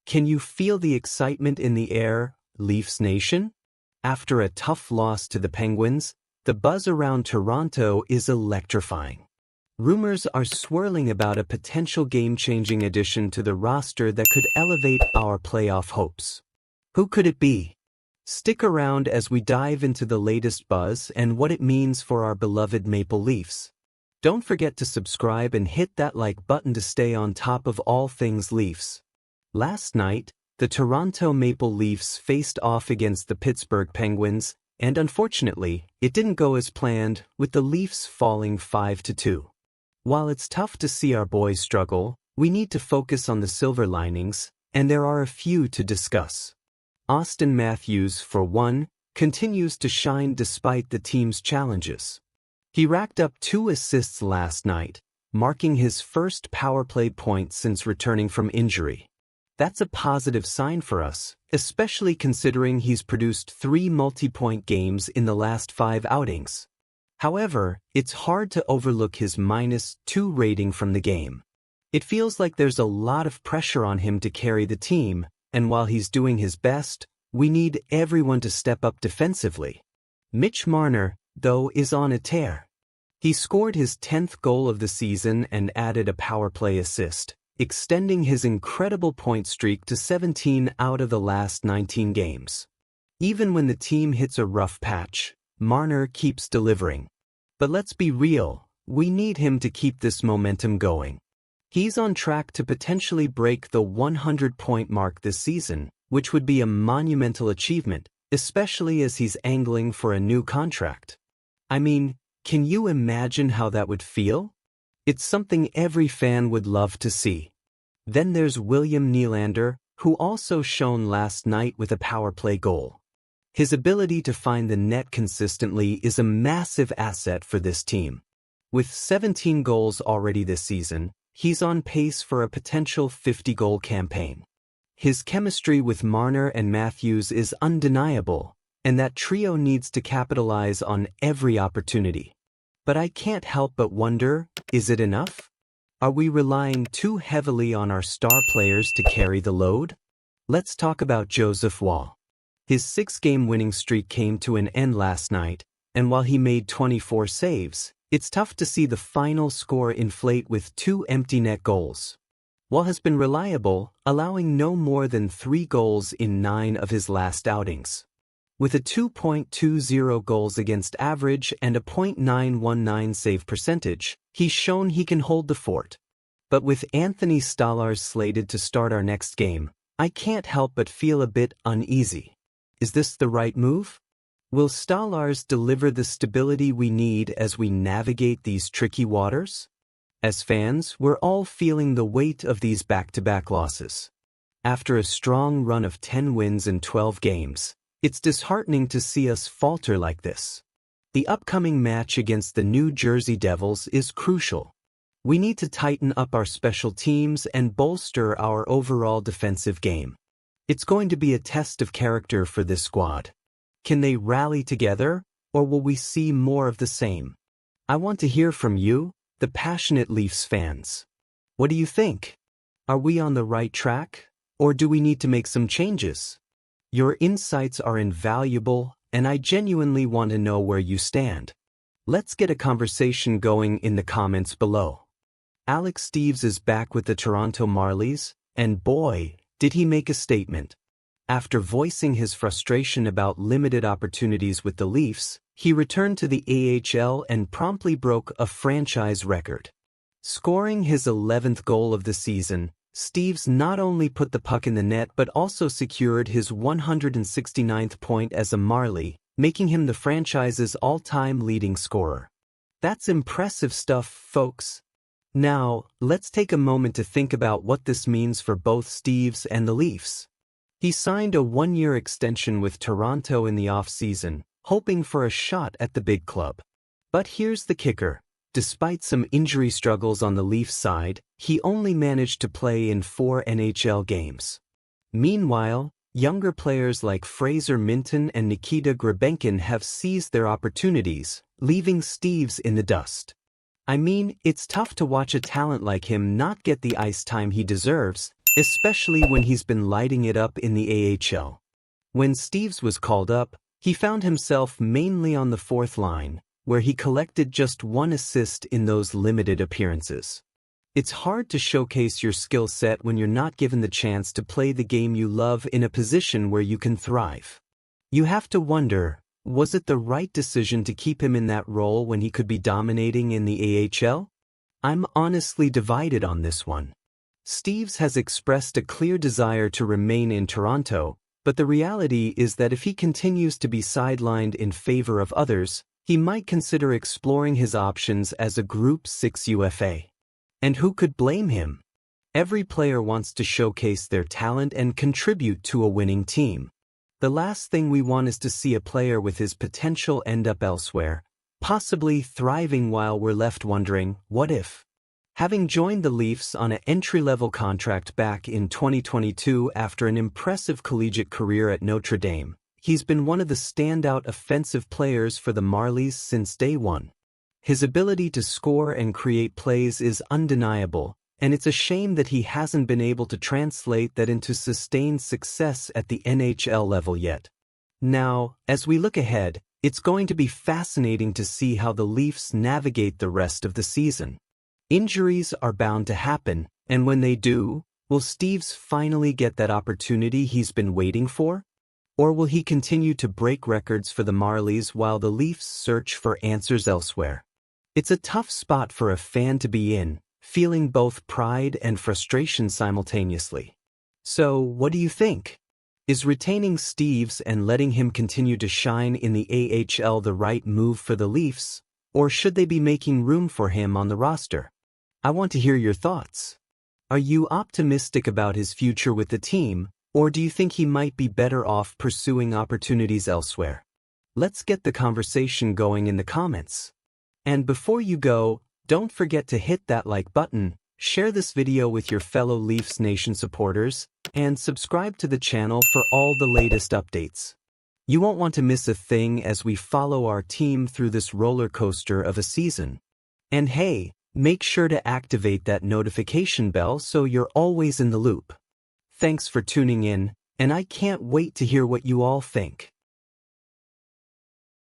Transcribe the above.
Can you feel the excitement in the air, Leafs Nation? After a tough loss to the Penguins, the buzz around Toronto is electrifying. Rumors are swirling about a potential game-changing addition to the roster that could elevate our playoff hopes. Who could it be? Stick around as we dive into the latest buzz and what it means for our beloved Maple Leafs. Don't forget to subscribe and hit that like button to stay on top of all things Leafs. Last night, the Toronto Maple Leafs faced off against the Pittsburgh Penguins, and unfortunately, it didn't go as planned, with the Leafs falling 5-2. While it's tough to see our boys struggle, we need to focus on the silver linings, and there are a few to discuss. Austin Matthews, for one, continues to shine despite the team's challenges. He racked up 2 assists last night, marking his first power play point since returning from injury. That's a positive sign for us, especially considering he's produced 3 multi-point games in the last 5 outings. However, it's hard to overlook his -2 rating from the game. It feels like there's a lot of pressure on him to carry the team, and while he's doing his best, we need everyone to step up defensively. Mitch Marner, though, is on a tear. He scored his 10th goal of the season and added a power play assist, extending his incredible point streak to 17 out of the last 19 games. Even when the team hits a rough patch, Marner keeps delivering. But let's be real, we need him to keep this momentum going. He's on track to potentially break the 100-point mark this season, which would be a monumental achievement, especially as he's angling for a new contract. I mean, can you imagine how that would feel? It's something every fan would love to see. Then there's William Nylander, who also shone last night with a power play goal. His ability to find the net consistently is a massive asset for this team. With 17 goals already this season, he's on pace for a potential 50-goal campaign. His chemistry with Marner and Matthews is undeniable, and that trio needs to capitalize on every opportunity. But I can't help but wonder, is it enough? Are we relying too heavily on our star players to carry the load? Let's talk about Joseph Woll. His 6-game winning streak came to an end last night, and while he made 24 saves, it's tough to see the final score inflate with 2 empty net goals. Woll has been reliable, allowing no more than 3 goals in 9 of his last outings. With a 2.20 goals against average and a .919 save percentage, he's shown he can hold the fort. But with Anthony Stolarz slated to start our next game, I can't help but feel a bit uneasy. Is this the right move? Will Stolarz deliver the stability we need as we navigate these tricky waters? As fans, we're all feeling the weight of these back-to-back losses. After a strong run of 10 wins in 12 games, it's disheartening to see us falter like this. The upcoming match against the New Jersey Devils is crucial. We need to tighten up our special teams and bolster our overall defensive game. It's going to be a test of character for this squad. Can they rally together, or will we see more of the same? I want to hear from you, the passionate Leafs fans. What do you think? Are we on the right track, or do we need to make some changes? Your insights are invaluable, and I genuinely want to know where you stand. Let's get a conversation going in the comments below. Alex Steeves is back with the Toronto Marlies, and boy, did he make a statement. After voicing his frustration about limited opportunities with the Leafs, he returned to the AHL and promptly broke a franchise record. Scoring his 11th goal of the season, Steeves not only put the puck in the net but also secured his 169th point as a Marlie, making him the franchise's all-time leading scorer. That's impressive stuff, folks. Now, let's take a moment to think about what this means for both Steeves and the Leafs. He signed a 1-year extension with Toronto in the off-season, hoping for a shot at the big club. But here's the kicker. Despite some injury struggles on the Leafs side, he only managed to play in 4 NHL games. Meanwhile, younger players like Fraser Minton and Nikita Grebenkin have seized their opportunities, leaving Steeves in the dust. I mean, it's tough to watch a talent like him not get the ice time he deserves, especially when he's been lighting it up in the AHL. When Steeves was called up, he found himself mainly on the fourth line, where he collected just 1 assist in those limited appearances. It's hard to showcase your skill set when you're not given the chance to play the game you love in a position where you can thrive. You have to wonder, was it the right decision to keep him in that role when he could be dominating in the AHL? I'm honestly divided on this one. Steeves has expressed a clear desire to remain in Toronto, but the reality is that if he continues to be sidelined in favor of others, he might consider exploring his options as a Group 6 UFA. And who could blame him? Every player wants to showcase their talent and contribute to a winning team. The last thing we want is to see a player with his potential end up elsewhere, possibly thriving while we're left wondering, what if? Having joined the Leafs on an entry-level contract back in 2022 after an impressive collegiate career at Notre Dame, he's been one of the standout offensive players for the Marlies since day one. His ability to score and create plays is undeniable, and it's a shame that he hasn't been able to translate that into sustained success at the NHL level yet. Now, as we look ahead, it's going to be fascinating to see how the Leafs navigate the rest of the season. Injuries are bound to happen, and when they do, will Steeves finally get that opportunity he's been waiting for? Or will he continue to break records for the Marlies while the Leafs search for answers elsewhere? It's a tough spot for a fan to be in, feeling both pride and frustration simultaneously. So, what do you think? Is retaining Steeves and letting him continue to shine in the AHL the right move for the Leafs, or should they be making room for him on the roster? I want to hear your thoughts. Are you optimistic about his future with the team, or do you think he might be better off pursuing opportunities elsewhere? Let's get the conversation going in the comments. And before you go, don't forget to hit that like button, share this video with your fellow Leafs Nation supporters, and subscribe to the channel for all the latest updates. You won't want to miss a thing as we follow our team through this roller coaster of a season. And hey, make sure to activate that notification bell so you're always in the loop. Thanks for tuning in, and I can't wait to hear what you all think.